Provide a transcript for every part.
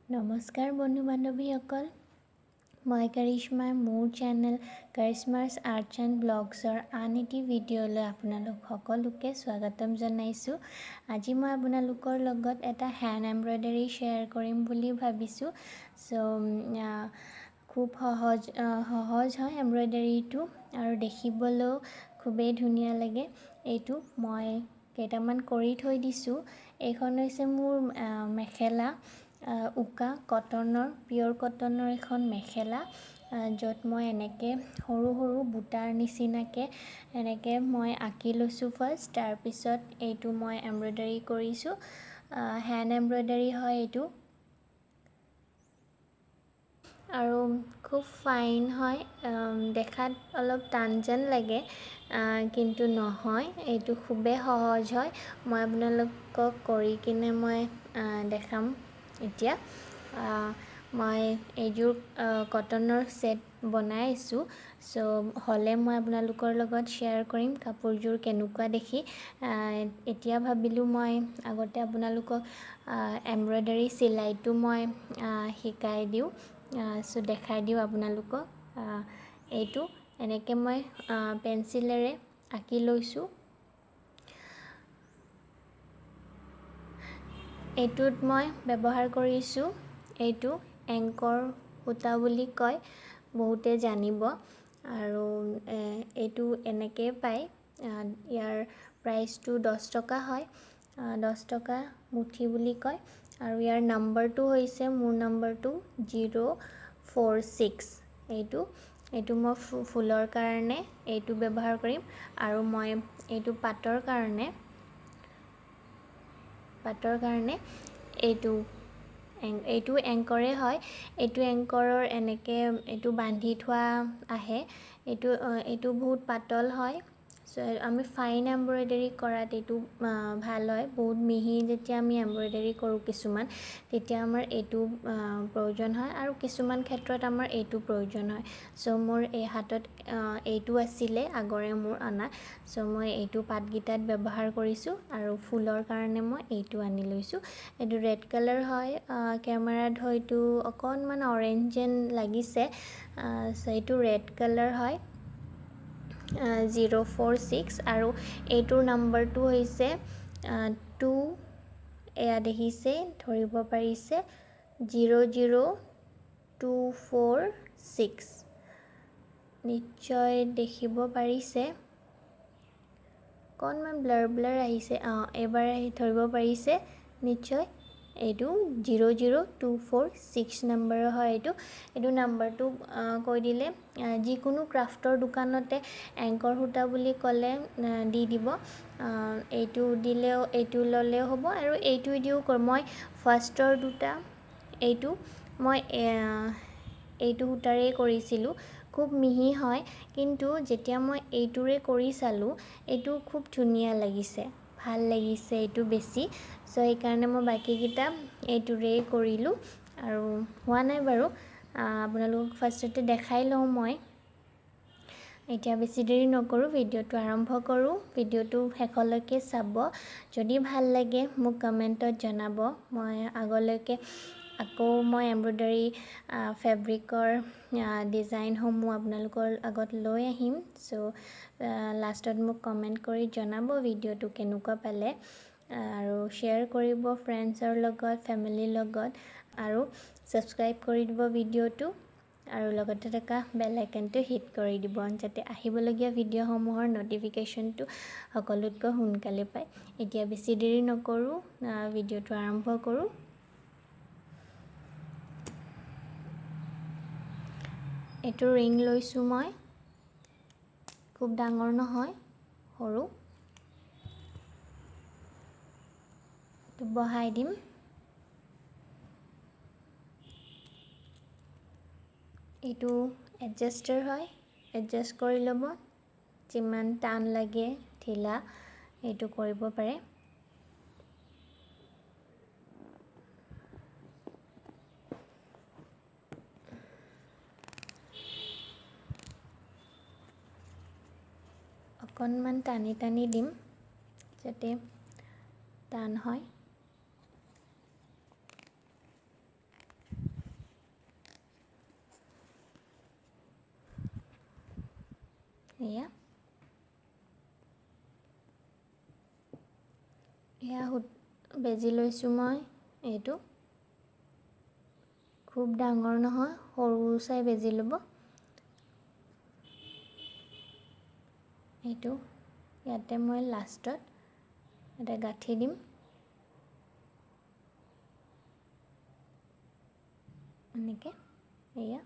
নমস্কাৰ বন্ধু বান্ধৱীসকল মই কৰিশ্মা মোৰ চেনেল কৰিশ্মাছ আৰ্টছ এণ্ড ব্লগছৰ আন এটি ভিডিঅ'লৈ আপোনালোক সকলোকে স্বাগতম জনাইছোঁ। আজি মই আপোনালোকৰ লগত এটা হেণ্ড এমব্ৰইডাৰী শ্বেয়াৰ কৰিম বুলি ভাবিছোঁ। খুব সহজ হয় এমব্ৰইডাৰীটো আৰু দেখিবলৈও খুবেই ধুনীয়া লাগে। এইটো মই কেইটামান কৰি থৈ দিছোঁ। এইখন হৈছে মোৰ মেখেলা, উকা কটনৰ পিয়ৰ কটনৰ এখন মেখেলা, য'ত মই এনেকৈ সৰু সৰু বুটাৰ নিচিনাকৈ এনেকৈ মই আঁকি লৈছোঁ ফাৰ্ষ্ট। তাৰপিছত এইটো মই এমব্ৰইডাৰী কৰিছোঁ। হেণ্ড এমব্ৰইডাৰী হয় এইটো আৰু খুব ফাইন হয়। দেখাত অলপ টান যেন লাগে, কিন্তু নহয়, এইটো খুবেই সহজ হয়। মই আপোনালোকক কৰি কিনে মই দেখাম। এতিয়া মই এইযোৰ কটনৰ ছেট বনাইছোঁ। হ'লে মই আপোনালোকৰ লগত শ্বেয়াৰ কৰিম কাপোৰযোৰ কেনেকুৱা দেখি। এতিয়া ভাবিলোঁ মই আগতে আপোনালোকক এমব্ৰইডাৰী চিলাইটো মই শিকাই দিওঁ। দেখাই দিওঁ আপোনালোকক। এইটো এনেকৈ মই পেঞ্চিলেৰে আঁকি লৈছোঁ। এইটোত মই ব্যৱহাৰ কৰিছোঁ, এইটো এংকৰ সূতা বুলি কয়, বহুতে জানিব। আৰু এইটো এনেকৈ পায়। ইয়াৰ প্ৰাইচটো 10 টকা হয়, 10 টকা মুঠি বুলি কয়। আৰু ইয়াৰ নাম্বাৰটো হৈছে, মোৰ নাম্বাৰটো 046। এইটো মই ফুলৰ কাৰণে এইটো ব্যৱহাৰ কৰিম। আৰু মই এইটো পাটৰ কাৰণে এইটো এংকৰে হয়। এইটো এংকৰৰ এনেকৈ এইটো বান্ধি থোৱা আহে। এইটো বহুত পাতল হয়। আমি ফাইন এমব্ৰইডাৰী কৰাত এইটো ভাল হয়। বহুত মিহি যেতিয়া আমি এমব্ৰইডাৰী কৰোঁ কিছুমান, তেতিয়া আমাৰ এইটো প্ৰয়োজন হয়, আৰু কিছুমান ক্ষেত্ৰত আমাৰ এইটো প্ৰয়োজন হয়। মোৰ এই হাতত এইটো আছিলে আগৰে মোৰ অনা। মই এইটো পাতকেইটাত ব্যৱহাৰ কৰিছোঁ, আৰু ফুলৰ কাৰণে মই এইটো আনি লৈছোঁ। এইটো ৰেড কালাৰ হয়। কেমেৰাত হয়তো অকণমান অৰেঞ্জ যেন লাগিছে। এইটো ৰেড কালাৰ হয়, 046। আৰু এইটোৰ নাম্বাৰটো হৈছে 2, এয়া দেখিছে, ধৰিব পাৰিছে, 00246। নিশ্চয় দেখিব পাৰিছে। অকণমান ব্লাৰ আহিছে। এবাৰ ধৰিব পাৰিছে নিশ্চয়। এইটো 00246 নাম্বাৰৰ হয়। এইটো নাম্বাৰটো কৈ দিলে যিকোনো ক্ৰাফ্টৰ দোকানতে এংকৰ সূতা বুলি ক'লে দি দিব। এইটো ল'লেও হ'ব, আৰু এইটো দিও মই ফাৰ্ষ্টৰ দুটা মই এইটো সূতাৰেই কৰিছিলোঁ। খুব মিহি হয়, কিন্তু যেতিয়া মই এইটোৰে কৰি চালোঁ, এইটো খুব ধুনীয়া লাগিছে, ভাল লাগিছে এইটো বেছি। সেইকাৰণে মই বাকীকেইটা এইটোৰেই কৰিলোঁ। আৰু হোৱা নাই বাৰু, আপোনালোকক ফাৰ্ষ্টতে দেখাই লওঁ মই। এতিয়া বেছি দেৰি নকৰোঁ, ভিডিঅ'টো আৰম্ভ কৰোঁ। ভিডিঅ'টো শেষলৈকে চাব। যদি ভাল লাগে মোক কমেণ্টত জনাব। মই আগলৈকে আকৌ মই এমব্ৰইডাৰী ফেব্ৰিকৰ ডিজাইনসমূহ আপোনালোকৰ আগত লৈ আহিম। লাষ্টত মোক কমেণ্ট কৰি জনাব ভিডিঅ'টো কেনেকুৱা পালে, আৰু শ্বেয়াৰ কৰিব ফ্ৰেণ্ডছৰ লগত, ফেমিলিৰ লগত, আৰু ছাবস্ক্ৰাইব কৰি দিব ভিডিঅ'টো, আৰু লগতে থকা বেল আইকনটো হিট কৰি দিব, যাতে আহিবলগীয়া ভিডিঅ'সমূহৰ ন'টিফিকেশ্যনটো সকলোতকৈ সোনকালে পায়। এতিয়া বেছি দেৰি নকৰোঁ, ভিডিঅ'টো আৰম্ভ কৰোঁ। এইটো ৰিং লৈছোঁ মই, খুব ডাঙৰ নহয়, সৰু। বহাই দিম। এইটো এডজাষ্টাৰ হয়, এডজাষ্ট কৰি ল'ব। যিমান টান লাগে ঢিলা এইটো কৰিব পাৰে। অকণমান টানি টানি দিম, যাতে টান হয়। এয়া বেজি লৈছোঁ মই। এইটো খুব ডাঙৰ নহয়, সৰু চাই বেজি ল'ব। এইটো ইয়াতে মই লাষ্টত এটা গাঁঠি দিম। এনেকৈ এয়া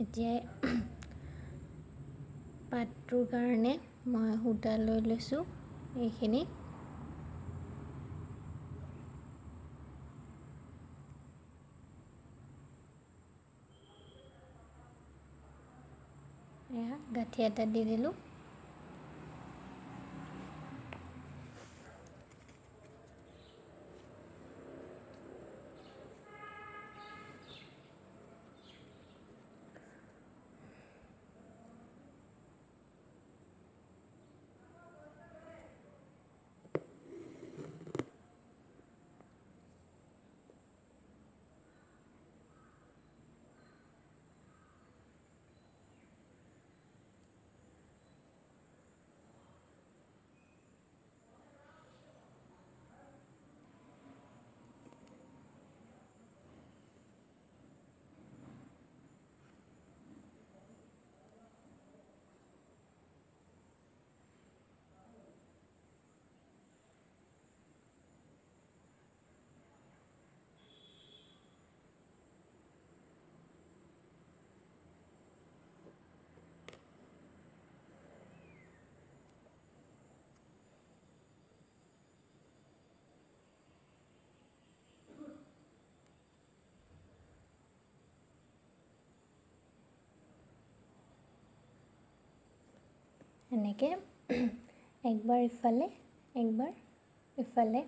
এতিয়া পাতটোৰ কাৰণে মই সূতা লৈ লৈছোঁ। এইখিনি এয়া গাঁঠি এটা দি দিলোঁ। এনেকৈ একবাৰ ইফালে একবাৰ ইফালে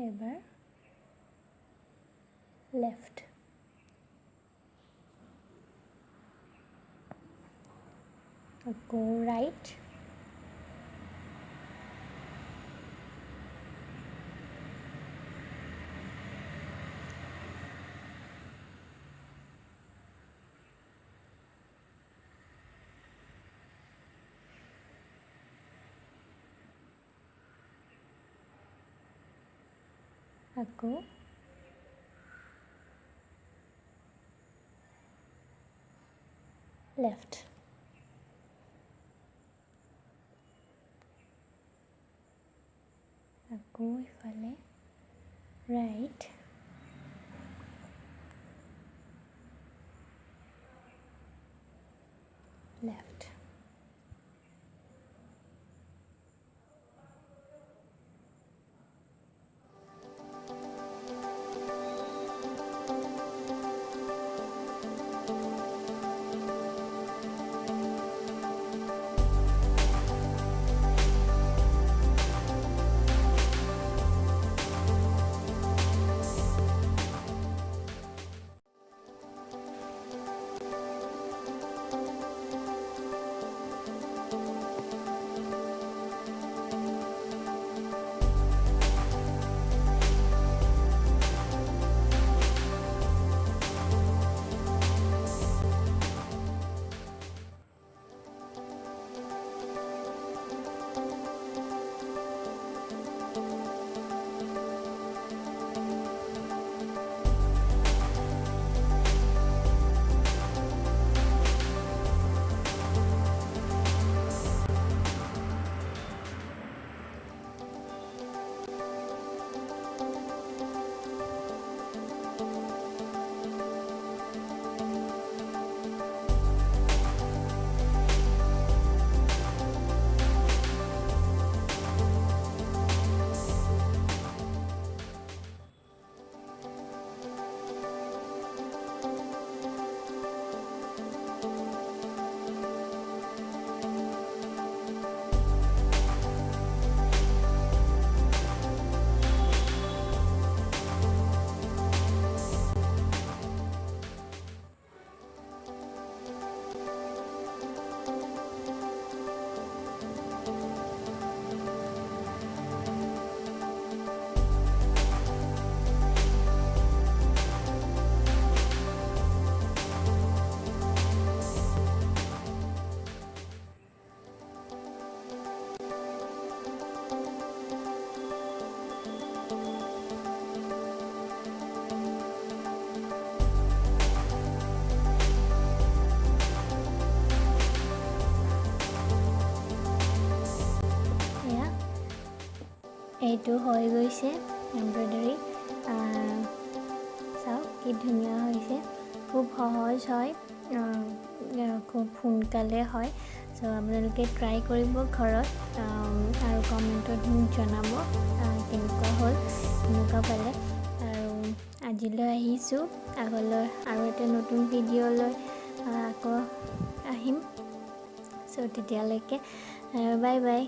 এবাৰ লেফ্ট আকৌ ৰাইট, আকৌ লেফ্ট, আকৌ ইফালে ৰাইট, লেফ্ট, এইটো হৈ গৈছে এমব্ৰইডাৰী। চাওক কি ধুনীয়া হৈছে, খুব সহজ হয়, খুব সোনকালে হয়। চ' আপোনালোকে ট্ৰাই কৰিব ঘৰত আৰু কমেণ্টত মোক জনাব কেনেকুৱা হ'ল, কেনেকুৱা পালে। আৰু আজিলৈ আহিছোঁ, আগলৈ আৰু এটা নতুন ভিডিঅ'লৈ আকৌ আহিম। চ' তেতিয়ালৈকে বাই বাই।